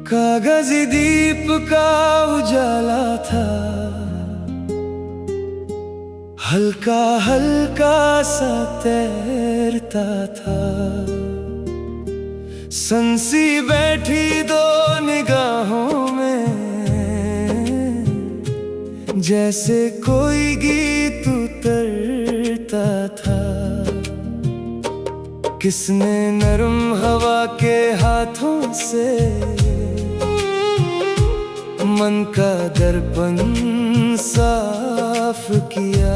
कागजी दीप का उजाला था, हल्का हल्का सा तैरता था। संसी बैठी दो निगाहों में, जैसे कोई गीत उतरता था। किसने नरम हवा के हाथों से मन का दर्पण साफ किया।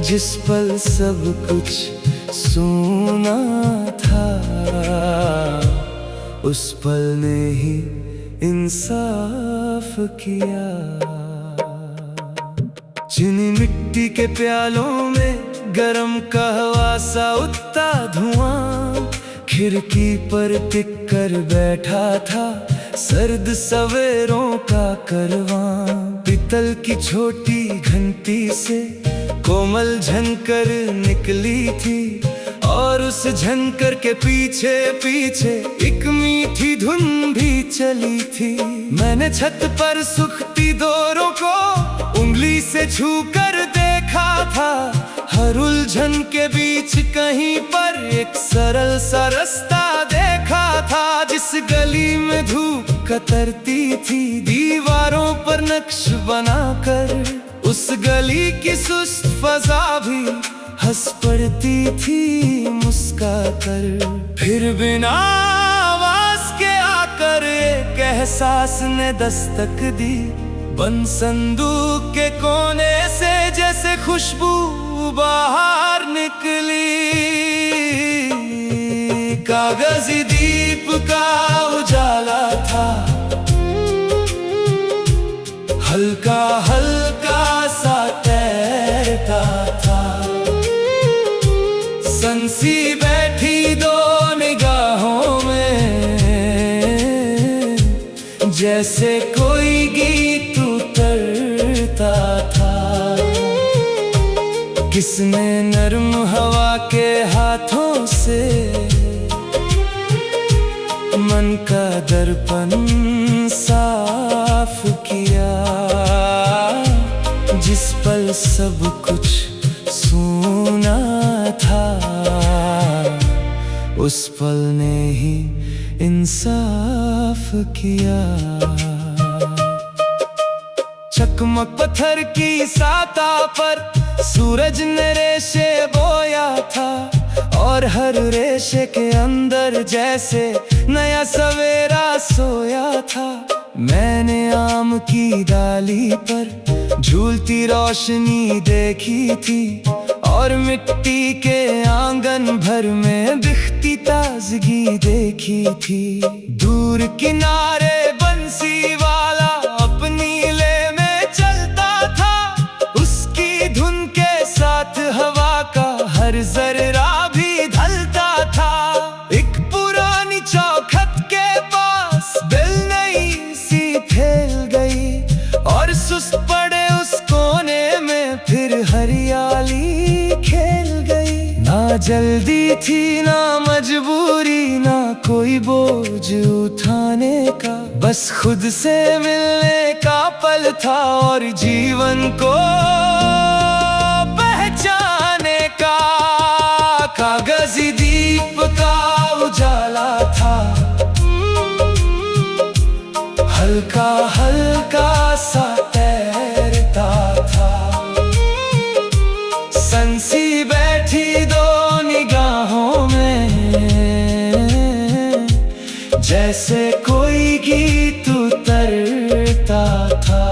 जिस पल सब कुछ सूना था, उस पल ने ही इंसाफ किया। चीनी मिट्टी के प्यालों में गरम कहवा सा उठता धुआं, खिड़की पर टिक कर बैठा था सर्द सवेरों का करवां। पीतल की छोटी घंटी से कोमल झनकर निकली थी, और उस झनकर के पीछे पीछे एक मीठी धुन भी चली थी। मैंने छत पर सूखती डोरों को उंगली से छूकर देखा था। हर उलझन के बीच कहीं पर एक सरल सा रास्ता देखा था। जिस गली में धूप कतरती थी दीवारों पर नक्श बनाकर, उस गली की सुस्त फजा भी हंस पड़ती थी मुस्काकर। फिर बिना आवाज के आकर एक एहसास ने दस्तक दी, बंद संदूक के कोने से जैसे खुशबू बाहर निकली। कागजी दीप का उजाला था, हल्का हल्का सा तैरता था। संसी बैठी दो निगाहों में, जैसे कोई गीत उतरता था। किसने नरम हवा के हाथों से मन का दर्पण साफ किया। जिस पल सब कुछ सूना था, उस पल ने ही इंसाफ किया। चकमक पत्थर की साता पर सूरज ने रेशे बोया था, और हर रेशे के अंदर जैसे नया सवेरा सोया था। मैंने आम की डाली पर झूलती रोशनी देखी थी, और मिट्टी के आंगन भर में दिखती ताजगी देखी थी। दूर किनारे बंसी वाला अपनी ले में चलता था, उसकी धुन के साथ हवा का हर जर्रा भी ढलता था। एक पुरानी चौखट के पास दिल नई सी फैल गई, और सुस्त पड़े उस कोने में फिर हरियाली खेल गई। ना जल्दी थी ना मजबूरी, ना कोई बोझ उठाने का, बस खुद से मिलने का पल था और जीवन को पहचाने का। कागजी दीप का उजाला था, हल्का हल्का सा तैरता था। संसी बैठी दो निगाहों में, जैसे कोई गीत उतरता था।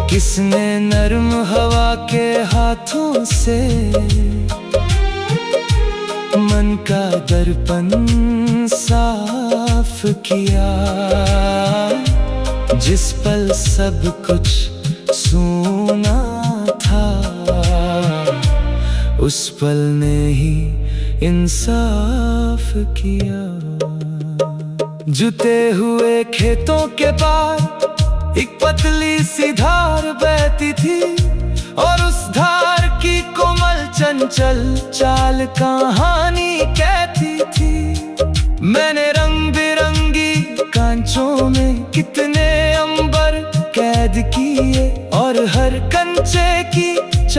किसने नरम हवा के हाथों से मन का दर्पण साफ किया। जिस पल सब कुछ सूना था, उस पल ने ही इंसाफ किया। जुते हुए खेतों के पार एक पतली सी धार बहती थी, और उस धार की कोमल चंचल चाल कहानी कहती थी। मैंने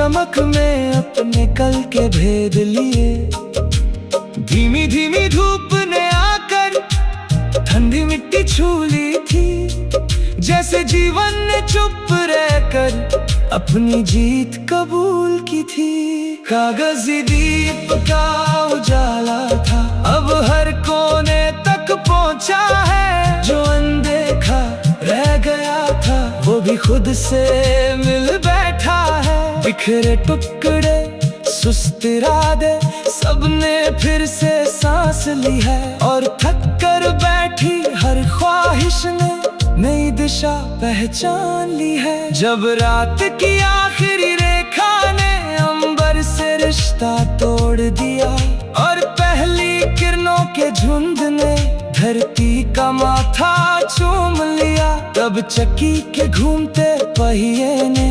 चमक में अपने कल के भेद लिए। धीमी धीमी धूप ने आकर ठंडी मिट्टी छू ली थी, जैसे जीवन ने चुप रहकर अपनी जीत कबूल की थी। कागजी दीप का उजाला था, अब हर कोने तक पहुंचा है। जो अनदेखा रह गया था वो भी खुद से मिल बैठा है। बिखरे टुकड़े सुस्त इरादे सबने फिर से सांस ली है, और थक कर बैठी हर ख्वाहिश ने नई दिशा पहचान ली है। जब रात की आखिरी रेखा ने अंबर से रिश्ता तोड़ दिया, और पहली किरणों के झुंड ने धरती का माथा चूम लिया, तब चक्की के घूमते पहिए ने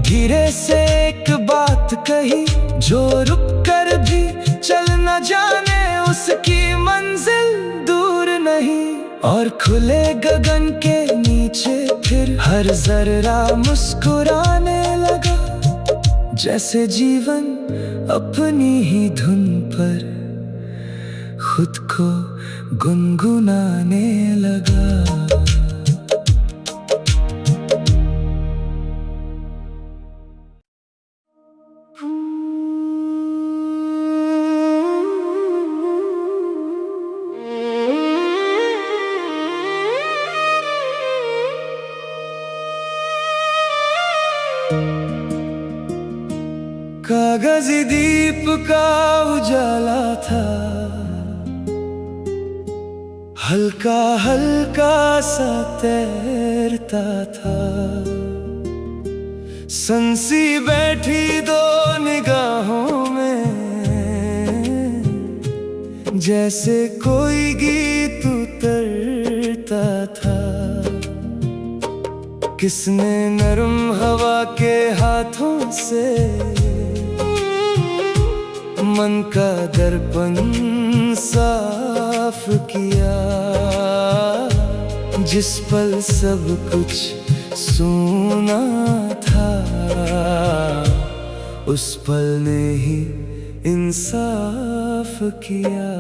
धीरे से एक बात कही, जो रुक कर भी चल न जाने उसकी मंजिल दूर नहीं। और खुले गगन के नीचे फिर हर जर्रा मुस्कुराने लगा, जैसे जीवन अपनी ही धुन पर खुद को गुनगुनाने लगा। कागजी दीप का उजाला था, हल्का हल्का सा तैरता था। संसी बैठी दो निगाहों में, जैसे कोई गीत उतरता था। किसने नरम हवा के हाथों से मन का दर्पण साफ किया, जिस पल सब कुछ सूना था, उस पल ने ही इंसाफ किया।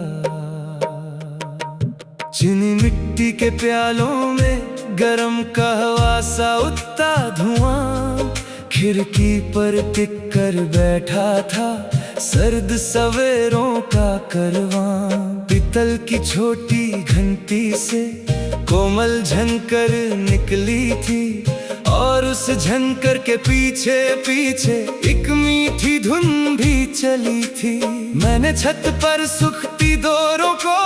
चीनी मिट्टी के प्यालों में गरम कहवा सा उठता धुआं, खिड़की पर टिक कर बैठा था सर्द सवेरों का करवां। पीतल की छोटी घंटी से कोमल झनकर निकली थी, और उस झनकर के पीछे पीछे एक मीठी धुन भी चली थी। मैंने छत पर सूखती डोरों को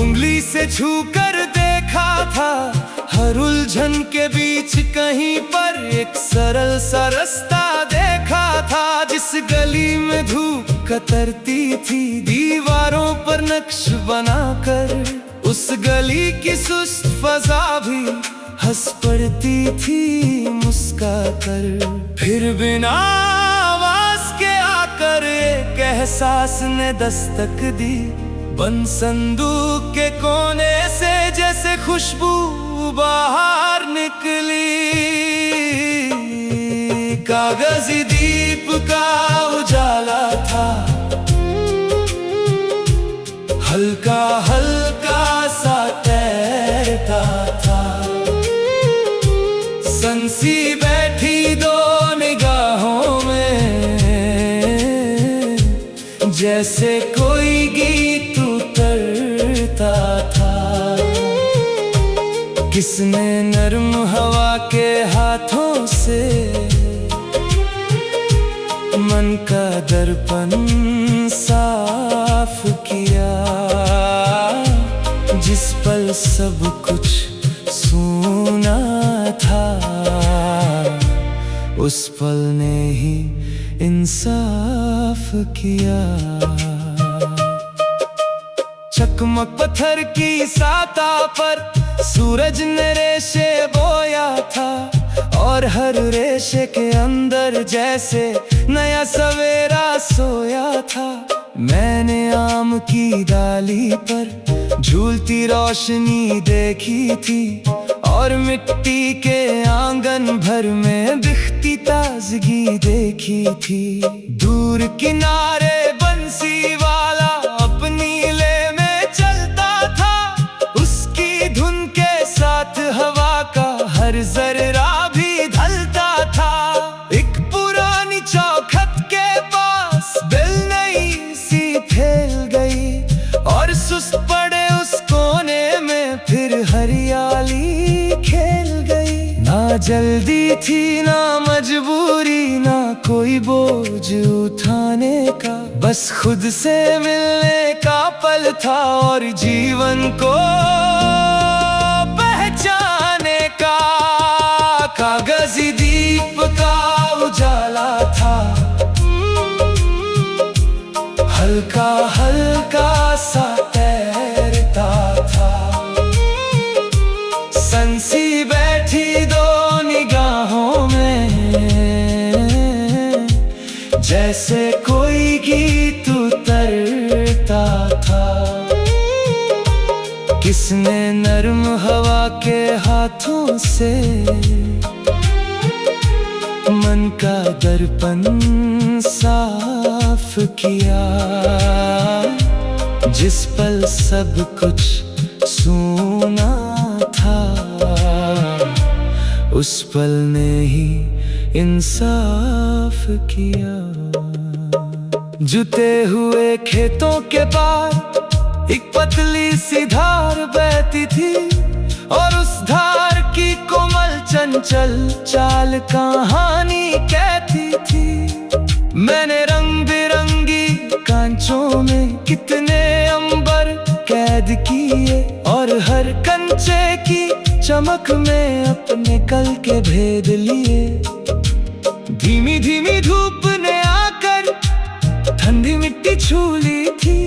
उंगली से छूकर देखा था, हर उलझन के बीच कहीं पर एक सरल सा रास्ता देखा था। जिस गली में धूप कतरती थी दीवारों पर नक्श बनाकर, उस गली की सुस्त फजा भी हंस पड़ती थी मुस्काकर। फिर बिना आवाज के आकर एक एहसास ने दस्तक दी, बंद संदूक के कोने से जैसे खुशबू बाहर निकली। कागजी दीप का उजाला था, हल्का हल्का सा तैरता था। संसी बैठी दो निगाहों में, जैसे कोई गीत उतरता था। किसने नरम हवा के हाथों से मन का दर्पण साफ किया, जिस पल सब कुछ सूना था, उस पल ने ही इंसाफ किया। चकमक पत्थर की साता पर सूरज ने रेशे बोया था, और हर रेशे के अंदर जैसे नया सवेरा सोया था। मैंने आम की डाली पर झूलती रोशनी देखी थी, और मिट्टी के आंगन भर में दिखती ताजगी देखी थी। दूर किनारे बंसी वाला अपनी ले में चलता था, उसकी धुन के साथ हवा का हर जर्रा भी ढलता था। एक पुरानी चौखट के पास दिल नई सी फैल गई, और सुस्त पड़े उस कोने में फिर हरियाली खेल गई। ना जल्दी थी ना मजबूरी, ना कोई बोझ उठाने का, बस खुद से मिलने का पल था और जीवन को पहचाने का। कागजी दीप का उजाला था, हल्का हल्का सा तैरता था। संसी बैठी दो निगाहों में, जैसे कोई गीत उतरता था। किसने नर्म हवा के हाथों से मन का दर्पण साफ किया, जिस पल सब कुछ सूना था, उस पल ने ही इंसाफ किया। जुते हुए खेतों के पार एक पतली सी धार बहती थी, और उस धार की कोमल चंचल चाल कहानी कहती थी। मैंने रंग बिरंगी कांचों में कितने अंबर कैद किए, और हर कंचे की चमक में अपने कल के भेद लिए। धीमी धीमी धूप ने आकर ठंडी मिट्टी छू ली थी,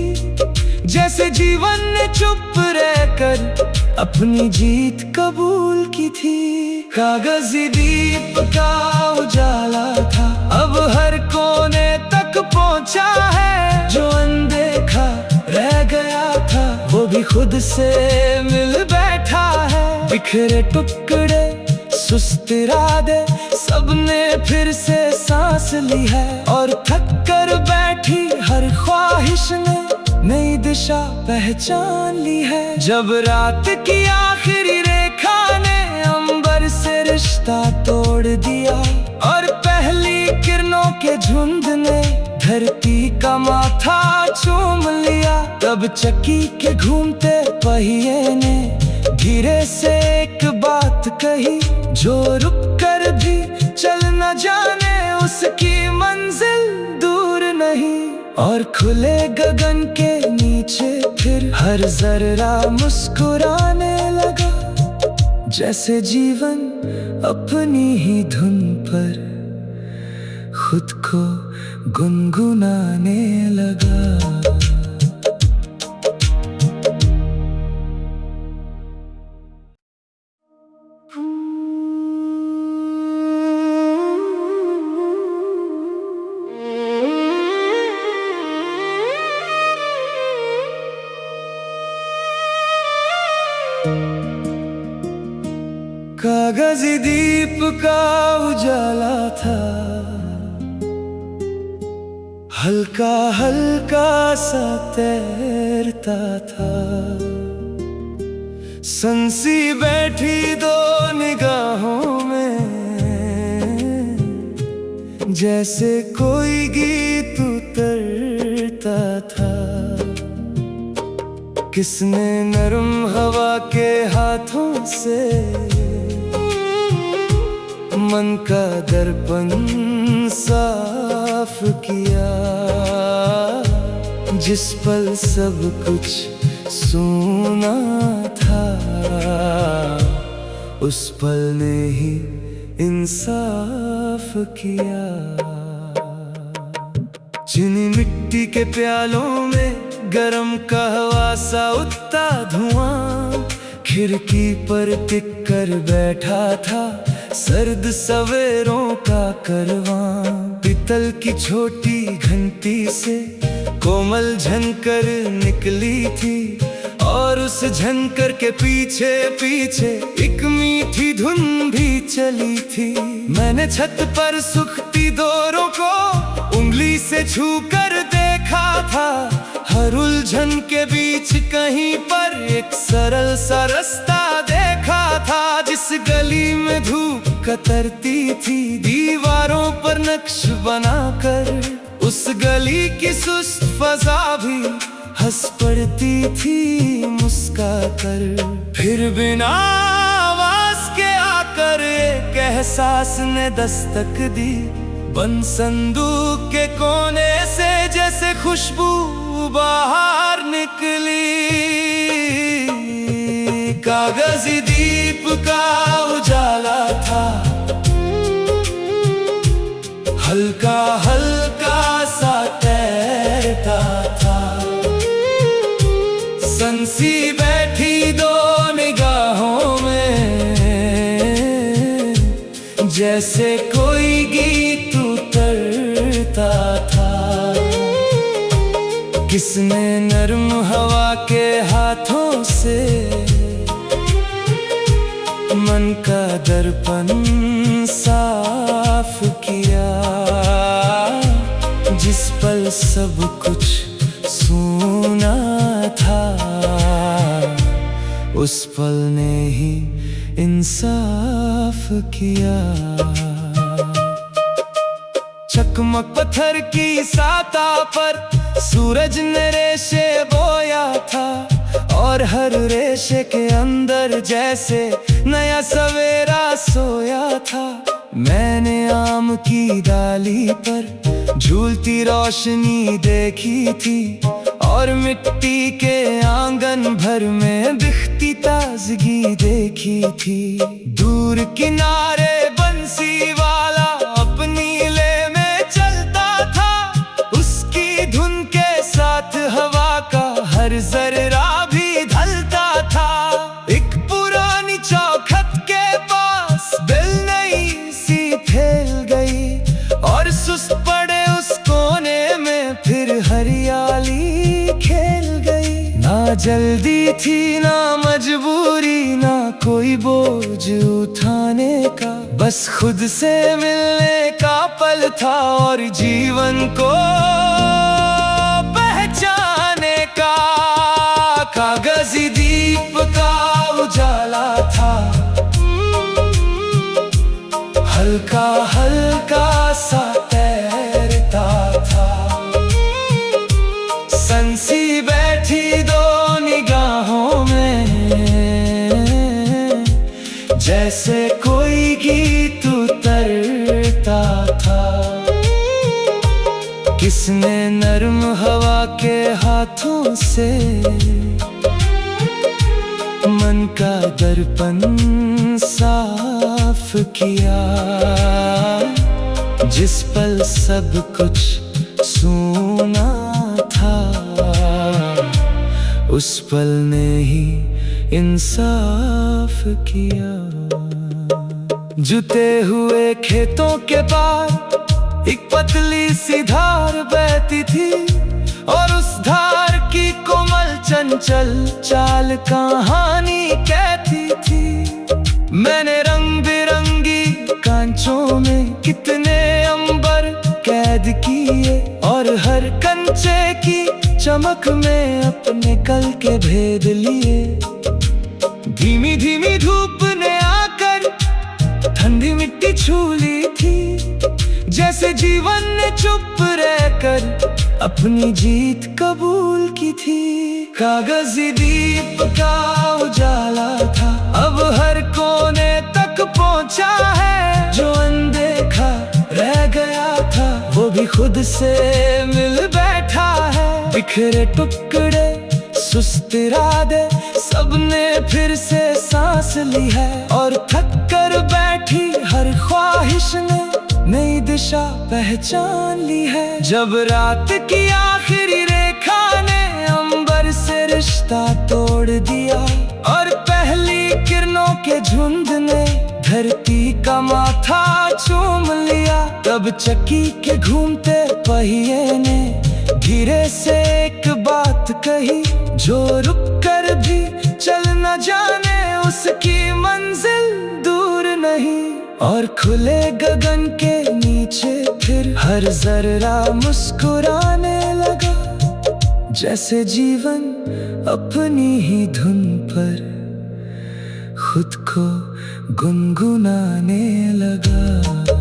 जैसे जीवन ने चुप रहकर अपनी जीत कबूल की थी। कागजी दीप का उजाला था, अब हर कोने तक पहुंचा है। जो अनदेखा रह गया था, वो भी खुद से मिल बैठा है। बिखरे टुकड़े सुस्त इरादे सबने फिर से सांस ली है, और थक कर बैठी हर ख्वाहिश ने नई दिशा पहचान ली है। जब रात की आखिरी रेखा ने अंबर से रिश्ता तोड़ दिया, और पहली किरणों के झुंड ने धरती का माथा चूम लिया, तब चक्की के घूमते पहिए ने धीरे से एक बात कही, जो रुक कर भी चल न जाने उसकी मंजिल दूर नहीं। और खुले गगन के नीचे फिर हर जर्रा मुस्कुराने लगा, जैसे जीवन अपनी ही धुन पर खुद को गुनगुनाने लगा। कागजी दीप का उजाला था, हल्का हल्का सा तैरता था। संसी बैठी दो निगाहों में, जैसे कोई गीत उतरता था। किसने नरम हवा के हाथों से मन का दर्पण साफ किया, जिस पल सब कुछ सूना था, उस पल ने ही इंसाफ किया। चीनी मिट्टी के प्यालों में गरम कहवा सा उठता धुआं, खिड़की पर टिक कर बैठा था सर्द सवेरों का करवां। पीतल की छोटी घंटी से कोमल झनकर निकली थी, और उस झनकर के पीछे पीछे एक मीठी धुन भी चली थी। मैंने छत पर सूखती डोरों को उंगली से छू कर देखा था। हर उलझन के बीच कहीं पर एक सरल सा रास्ता देखा था। जिस गली में धूप कतरती थी दीवारों पर नक्श बनाकर, उस गली की सुस्त फजा भी हंस पड़ती थी मुस्का कर। फिर बिना आवाज के आकर एक एहसास ने दस्तक दी। बंद संदूक के कोने से जैसे खुशबू बाहर निकली। कागजी दीप का उजाला था, हल्का हल्का सा तैरता था। संसी बैठी दो निगाहों में, जैसे कोई गीत उतरता था। किसने नर्म हवा के हाथों से मन का दर्पण साफ किया। जिस पल सब कुछ सूना था, उस पल ने ही इंसाफ किया। चकमक पत्थर की सतह पर सूरज ने रेशे बोया था, और हर रेशे के अंदर जैसे नया सवेरा सोया था। मैंने आम की डाली पर झूलती रोशनी देखी थी, और मिट्टी के आंगन भर में दिखती ताजगी देखी थी। दूर किनारे बंसी वाला अपनी ले में चलता था, उसकी धुन के साथ हवा का हर जर्रा भी ढलता था। एक पुरानी चौखट के पास दिल नई सी फैल गई, और सुस्त पड़े उस कोने में फिर हरियाली खेल गई। ना जल्दी थी ना मजबूरी, ना कोई बोझ उठाने का, बस खुद से मिलने का पल था और जीवन को पहचाने का। कागजी दीप का उजाला था, हल्का हल्का सा तैरता था। संसी बैठी दो निगाहों में, जैसे कोई गीत उतरता था। किसने नर्म हवा के हाथों से मन का दर्पण साफ किया। जिस पल सब कुछ सूना था, उस पल ने ही इंसाफ किया। जुते हुए खेतों के पार एक पतली सी धार बहती थी, और उस धार की कोमल चंचल चाल कहानी कहती थी। मैंने रंग बिरंगी कांचों में कितने अंबर कैद किए, और हर कंचे की चमक में अपने कल के भेद लिए। धीमी धीमी धूप ने आकर ठंडी मिट्टी छू ली थी, जैसे जीवन ने चुप रहकर अपनी जीत कबूल की थी। कागजी दीप का उजाला था, अब हर कोने तक पहुंचा है। जो अनदेखा रह गया था, वो भी खुद से मिल बैठा है। बिखरे टुकड़े सुस्त इरादे सबने फिर से सांस ली है, और थक कर बैठी हर ख्वाहिश ने नई दिशा पहचान ली है। जब रात की आखिरी रेखा ने अंबर से रिश्ता तोड़ दिया, और पहली किरणों के झुंड ने धरती का माथा चूम लिया, तब चक्की के घूमते पहिए ने धीरे से एक बात कही, जो रुक कर भी चल न जाने उसकी मंजिल दूर नहीं। और खुले गगन के नीचे फिर हर जर्रा मुस्कुराने लगा, जैसे जीवन अपनी ही धुन पर खुद को गुनगुनाने लगा।